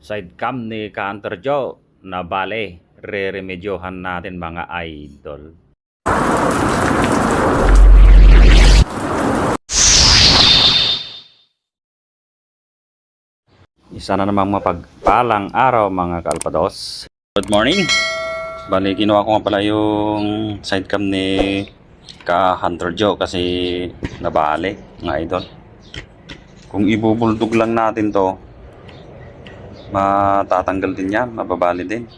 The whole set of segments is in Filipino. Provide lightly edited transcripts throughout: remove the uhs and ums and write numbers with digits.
Sidecam ni Ka-Hunter Joe na bale, re-remedyohan natin mga idol. Isa na namang mapagpalang araw mga kalpados. Good morning. Bali, ginawa ko nga pala yung sidecam ni Ka-Hunter Joe kasi nabali mga idol. Kung ibubuldog lang natin to, matatanggal din yan, mababali din.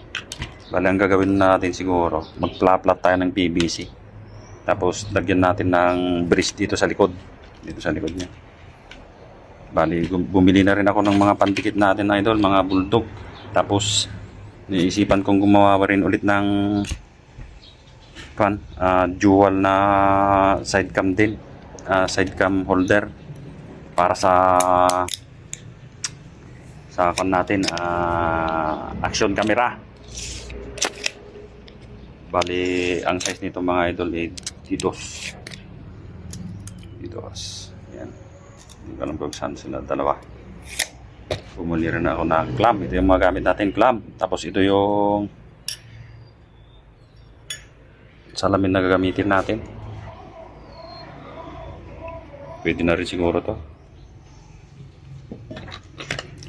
Bali, ang gagawin natin siguro, magpla-plat tayo ng PVC. Tapos lagyan natin ng brace dito sa likod. Dito sa likod niya. Bali, bumili na rin ako ng mga pandikit natin idol, mga bulldog. Tapos naisipan kong gumawa rin ulit ng dual na sidecam din. Sidecam holder para sa natin action camera. Bali, ang size nito mga idol ay didos. Yan. Hindi ko alam kung saan sila dalawa. Bumuli rin ako ng clamp. Ito yung mga gamit natin clamp. Tapos ito yung salamin na gagamitin natin. Pwede na rin siguro to.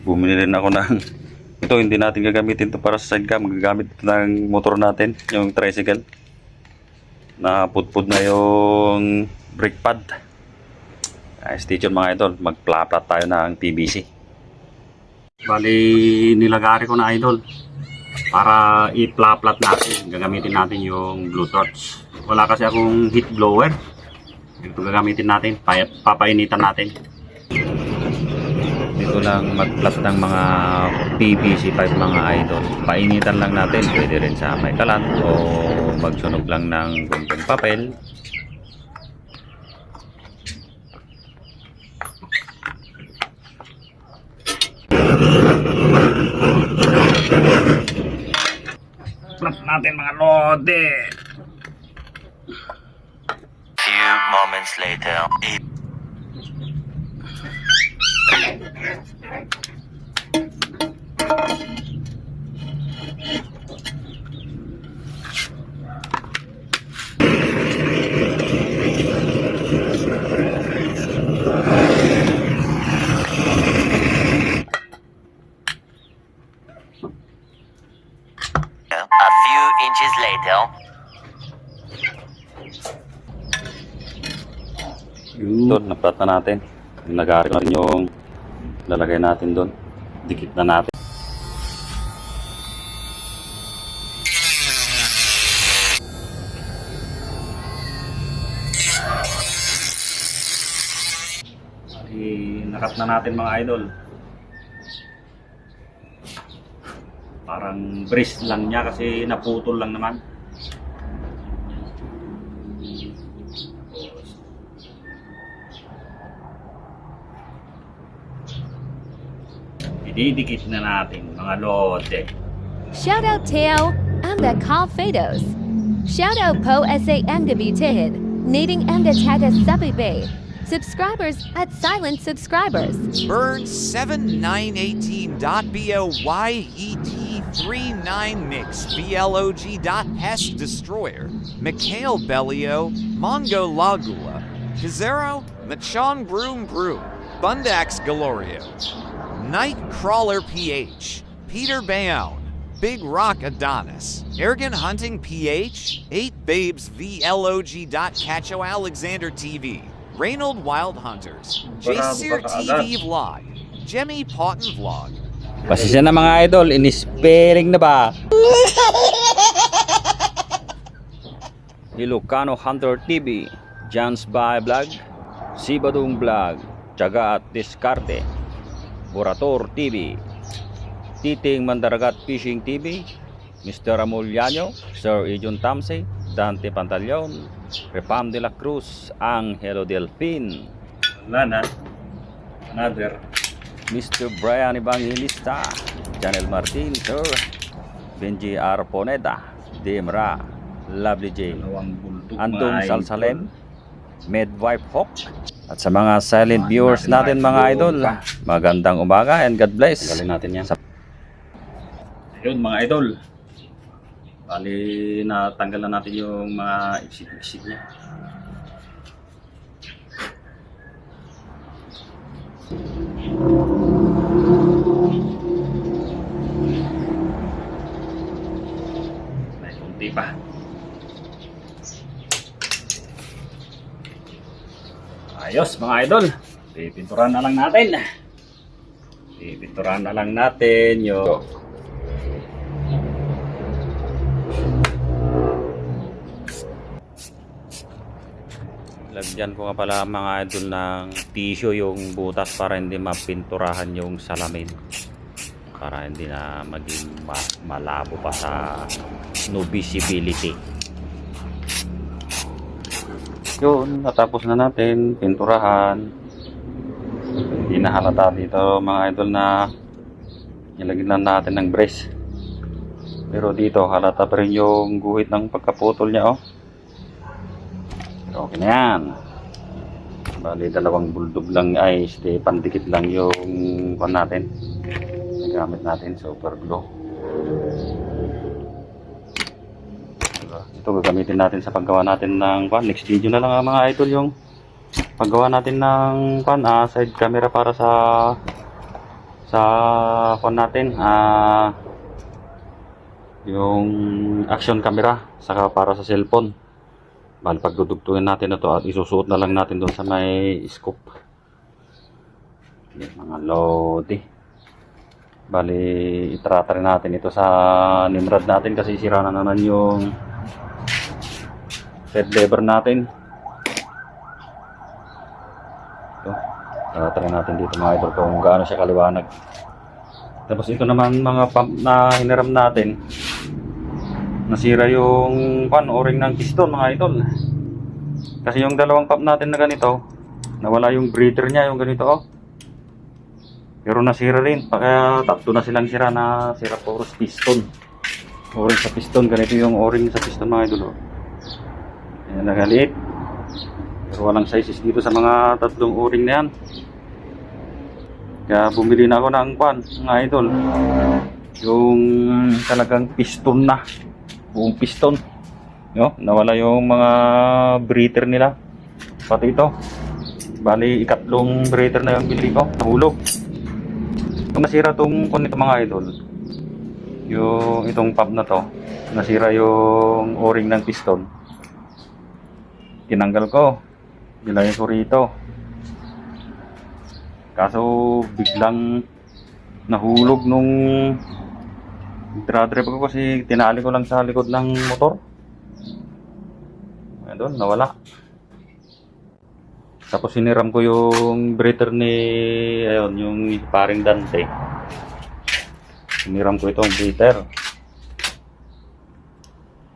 Bumili rin ako ng ito, hindi natin gagamitin to para sa sidecam. Gagamit ng motor natin, yung tricycle. Napudpud na yung brake pad. Stay tuned mga idol, magpla-plat tayo ng PVC. Bali, nilagari ko na idol para i-pla-plat natin. Gagamitin natin yung blue torch. Wala kasi akong heat blower. Ito gagamitin natin, papainitan natin. Dito lang mag-plat ng mga PVC pipe mga idol. Painitan lang natin, pwede rin sa may kalan o magsunog lang ng gunting papel. Plat natin mga lode. Few moments later. A few inches later. Doon, na-plat na natin. Nagari na rin yung lalagay natin doon. Dikit na natin. Nakat na natin mga idol. Parang brace lang niya kasi naputol lang naman. Ididikit na natin mga lode. Shoutout Teo and the Calfados. Shoutout Po SA Angabitihin. Needing and Taga Sabibe. Subscribers at silent subscribers. Burn 7918.boyet39 mix blog.hes destroyer. Mikhail Bellio, Mongo Lagula, Kazero, Machon Broom Broom, Bundax Galorio, Nightcrawler PH, Peter Bayon, Big Rock Adonis, Ergen Hunting PH, 8 Babes vlog.cacho Alexander TV, Reynold Wild Hunters, Jasir TV Vlog, Jemmy Potten Vlog. Pasensya na mga idol, in-spelling na ba? Ilocano Hunter TV, Jans Bay Vlog, Sibadong Vlog, Tiyaga at Diskarte, Burator TV, Titing Mandaragat Fishing TV, Mr. Amuliano, Sir Ijon Tamse, Dante Pantaleon, Repam de la Cruz, Angelo Delfin, Lana, another, Mr. Brian Evangelista, Janel Martin, Sir Benji Arponeda, Demra, Lovely J, Andong Salsalem, Medwife Hawk, At sa mga silent viewers natin mga idol, magandang umaga and God bless. Galing natin yan. Yun mga idol. Bali natanggal na natin yung mga iksik-iksik niya. May kunti pa. Ayos mga idol. Pipinturan na lang natin. Pipinturan na lang natin yung lagyan ko nga pala mga idol ng tissue yung butas para hindi mapinturahan yung salamin, para hindi na maging malabo pa sa no visibility. Yun, natapos na natin pinturahan. Hindi na halata dito mga idol na nilagyan na natin ng brace, pero dito halata pa rin yung guhit ng pagkaputol niya. Okay na yan. Bali dalawang bulldog lang ay pandikit lang yung pan natin. Gamit natin super glue. Ito gagamitin natin sa paggawa natin ng pan. Next video na lang mga idol yung paggawa natin ng pan, side camera para sa pan natin, yung action camera saka para sa cellphone. Bali pagdudugtungin natin ito at isusuot na lang natin doon sa may scoop. Yan, mga lodi. Bali itrata rin natin ito sa Nimrod natin kasi sira na naman yung thread lever natin. Ito, itrata rin natin dito mga idol kung gaano siya kaliwanag. Tapos ito naman mga pump na hiniram natin, nasira yung o-ring ng piston mga idol. Kasi yung dalawang pump natin na ganito, nawala yung breather niya, yung ganito pero nasira rin, kaya tatlo na silang sira puro sa piston. O-ring sa piston, ganito yung o-ring sa piston mga idol. Ayan, nagaliit. Pero walang sizes dito sa mga tatlong o-ring na yan. Kaya bumili na ako ng mga idol, yung talagang piston na, buong piston. Nawala yung mga breather nila, pati ito. Bali ikatlong breather na yung bili ko, nahulog. Yung nasira tong nito mga idol, yung itong pump na to, nasira yung o-ring ng piston. Tinanggal ko, nilagay ko rito, kaso biglang nahulog nung drive ko kasi tinali ko lang sa likod ng motor. Doon nawala. Tapos siniram ko yung breather ni yung paring Dante. Siniram ko itong breather.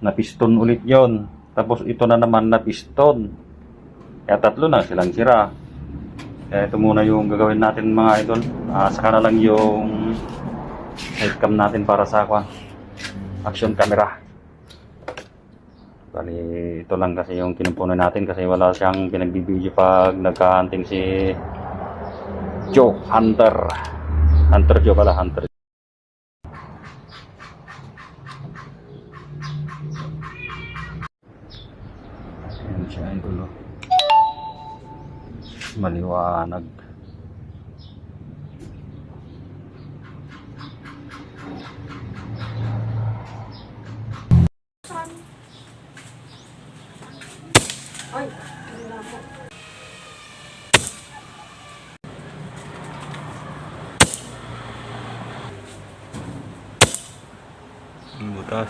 Na piston ulit yon. Tapos ito na naman na piston. Kaya tatlo na silang sira. Kaya ito muna yung gagawin natin mga idol. Saka na lang yung headcam natin para sa action camera. Bali ito lang kasi yung kinumpunan natin kasi wala siyang pinagbibideo pag nagka-hunting si Joe Hunter. Hunter Joe pala, Hunter. Ayan siya idol. Maliwanag. Butas.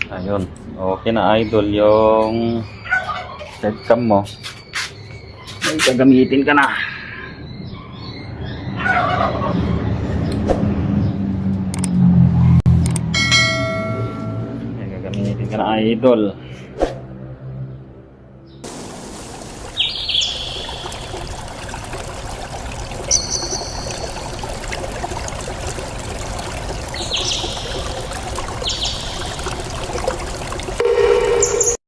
Ayun, okay na idol yung headcam mo. May gagamitin ka na. May gagamitin ka na idol.